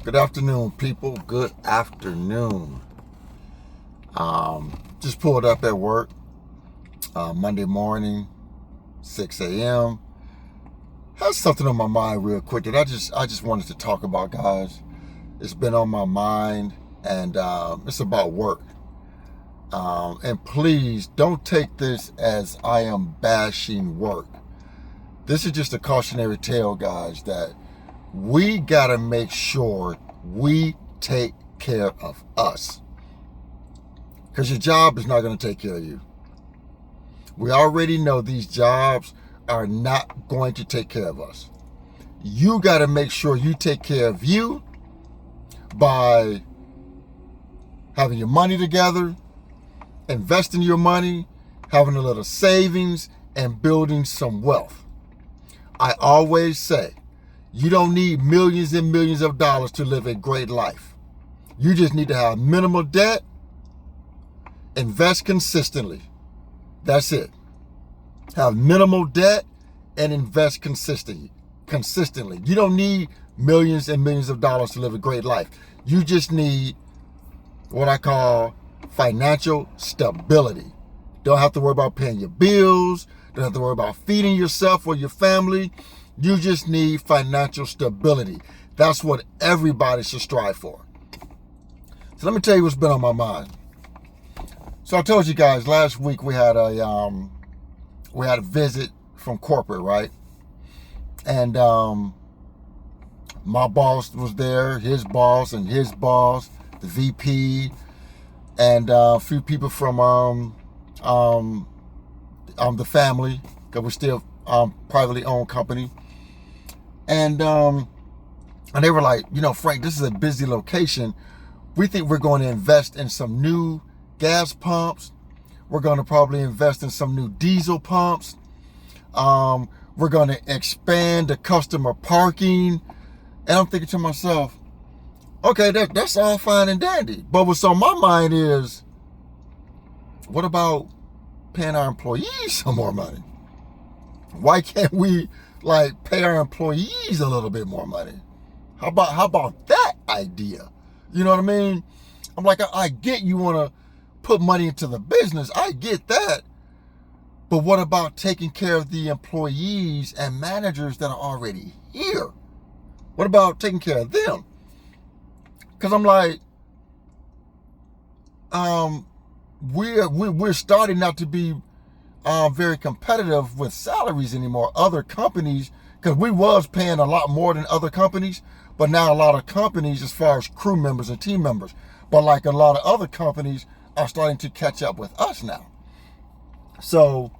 Good afternoon, people. Good afternoon. Just pulled up at work Monday morning, 6 a.m. Has something on my mind real quick that I just wanted to talk about, guys. It's been on my mind, and it's about work. And please don't take this as I am bashing work. This is just a cautionary tale, guys, that we got to make sure we take care of us. Because your job is not going to take care of you. We already know these jobs are not going to take care of us. You got to make sure you take care of you by having your money together, investing your money, having a little savings, and building some wealth. I always say, you don't need millions and millions of dollars to live a great life. You just need to have minimal debt, invest consistently. That's it. Have minimal debt and invest consistently. You don't need millions and millions of dollars to live a great life. You just need what I call financial stability. Don't have to worry about paying your bills. Don't have to worry about feeding yourself or your family. You just need financial stability. That's what everybody should strive for. So let me tell you what's been on my mind. So I told you guys last week we had a visit from corporate, right? And my boss was there, his boss and his boss, the VP, and a few people from the family, because we're still privately owned company. And they were like, Frank, this is a busy location. We think we're going to invest in some new gas pumps. We're going to probably invest in some new diesel pumps. We're going to expand the customer parking. And I'm thinking to myself, okay, that's all fine and dandy. But what's on my mind is, what about paying our employees some more money? Why can't we pay our employees a little bit more money? How about that idea? You know what I mean? I'm like, I get you want to put money into the business. I get that. But what about taking care of the employees and managers that are already here? What about taking care of them? Because I'm like, we're starting not to be very competitive with salaries anymore. Other companies, because we was paying a lot more than other companies, but now a lot of companies, as far as crew members and team members, but a lot of other companies are starting to catch up with us now. So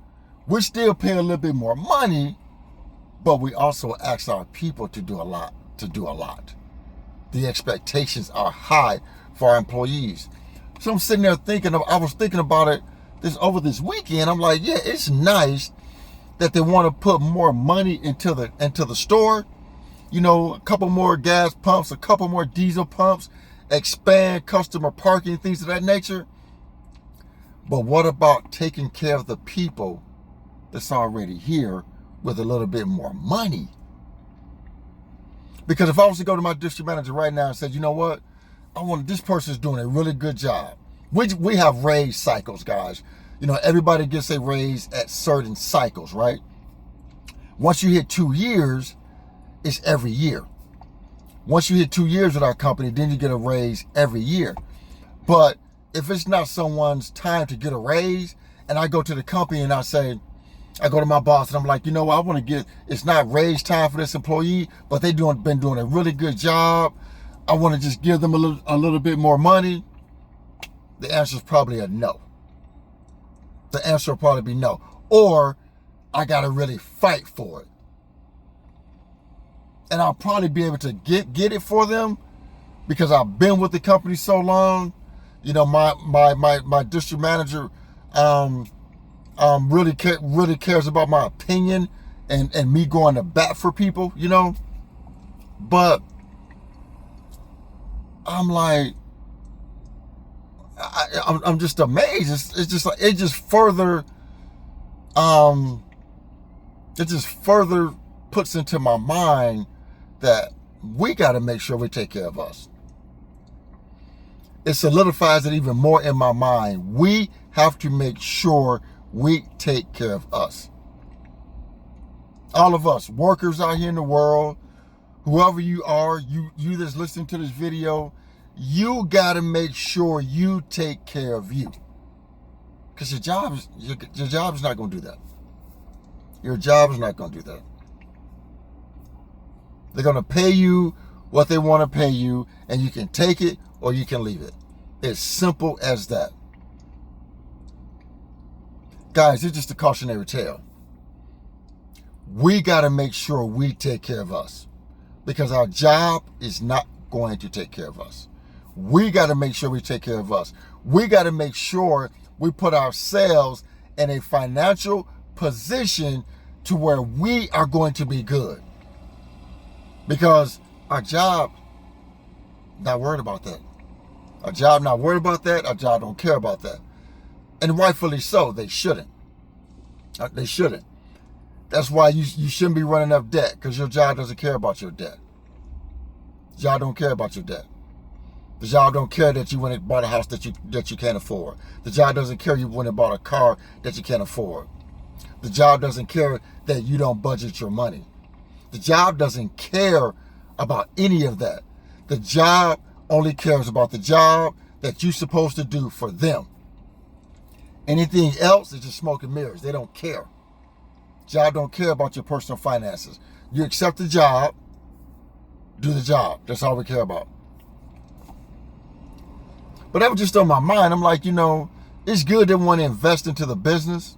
we're still paying a little bit more money, but we also ask our people to do a lot. The expectations are high for our employees. So I'm sitting there I was thinking about it over this weekend. I'm like, yeah, it's nice that they want to put more money into the store. A couple more gas pumps, a couple more diesel pumps, expand customer parking, things of that nature. But what about taking care of the people that's already here with a little bit more money? Because if I was to go to my district manager right now and said, you know what? This person's doing a really good job. We have raise cycles, guys. Everybody gets a raise at certain cycles, right? Once you hit 2 years, it's every year. Once you hit 2 years with our company, then you get a raise every year. But if it's not someone's time to get a raise, and I go to the company and I go to my boss and I'm like, I want to it's not raise time for this employee, but they've been doing a really good job. I want to just give them a little bit more money. The answer is probably a no. The answer will probably be no. Or I got to really fight for it. And I'll probably be able to get it for them because I've been with the company so long. My district manager really cares about my opinion and me going to bat for people, But I'm like, I'm just amazed. It's just like, it just further puts into my mind that we got to make sure we take care of us. It solidifies it even more in my mind. We have to make sure we take care of us. All of us, workers out here in the world, whoever you are, you that's listening to this video, you got to make sure you take care of you. Because your job is not going to do that. Your job is not going to do that. They're going to pay you what they want to pay you, and you can take it or you can leave it. It's simple as that. Guys, it's just a cautionary tale. We got to make sure we take care of us, because our job is not going to take care of us. We got to make sure we take care of us. We got to make sure we put ourselves in a financial position to where we are going to be good. Because our job, not worried about that. Our job not worried about that. Our job don't care about that. And rightfully so, they shouldn't. They shouldn't. That's why you shouldn't be running up debt, because your job doesn't care about your debt. The job don't care about your debt. The job don't care that you went and bought a house that you can't afford. The job doesn't care you went and bought a car that you can't afford. The job doesn't care that you don't budget your money. The job doesn't care about any of that. The job only cares about the job that you're supposed to do for them. Anything else is just smoke and mirrors. They don't care. Job don't care about your personal finances. You accept the job, do the job. That's all we care about. But that was just on my mind. I'm like, it's good they want to invest into the business.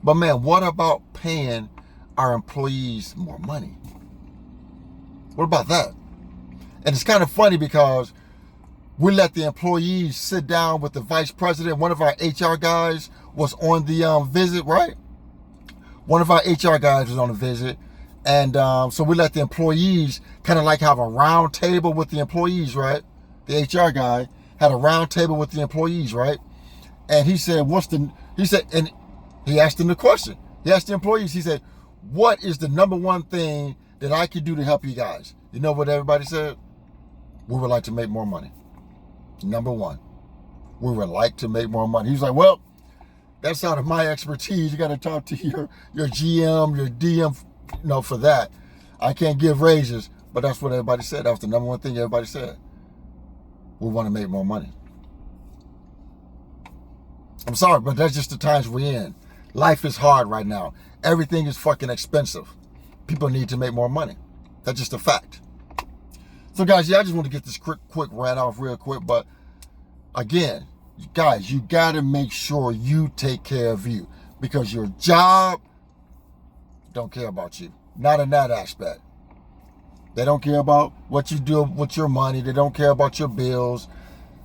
But man, what about paying our employees more money? What about that? And it's kind of funny because we let the employees sit down with the vice president. One of our HR guys was on the visit, right? One of our HR guys was on a visit. And so we let the employees kind of like have a round table with the employees, right? The HR guy had a round table with the employees, right? And he said, and he asked them the question. He asked the employees, he said, what is the number one thing that I could do to help you guys? You know what everybody said? We would like to make more money. Number one, we would like to make more money. He was like, well, that's out of my expertise. You got to talk to your GM, your DM, for that. I can't give raises, but that's what everybody said. That was the number one thing everybody said. We want to make more money. I'm sorry, but that's just the times we're in. Life is hard right now. Everything is fucking expensive. People need to make more money. That's just a fact. So guys, I just want to get this quick rant off real quick. But again, guys, you got to make sure you take care of you, because your job don't care about you. Not in that aspect. They don't care about what you do with your money. They don't care about your bills.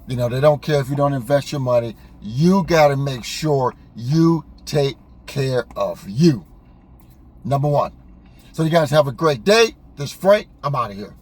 They don't care if you don't invest your money. You got to make sure you take care of you. Number one. So you guys have a great day. This is Frank. I'm out of here.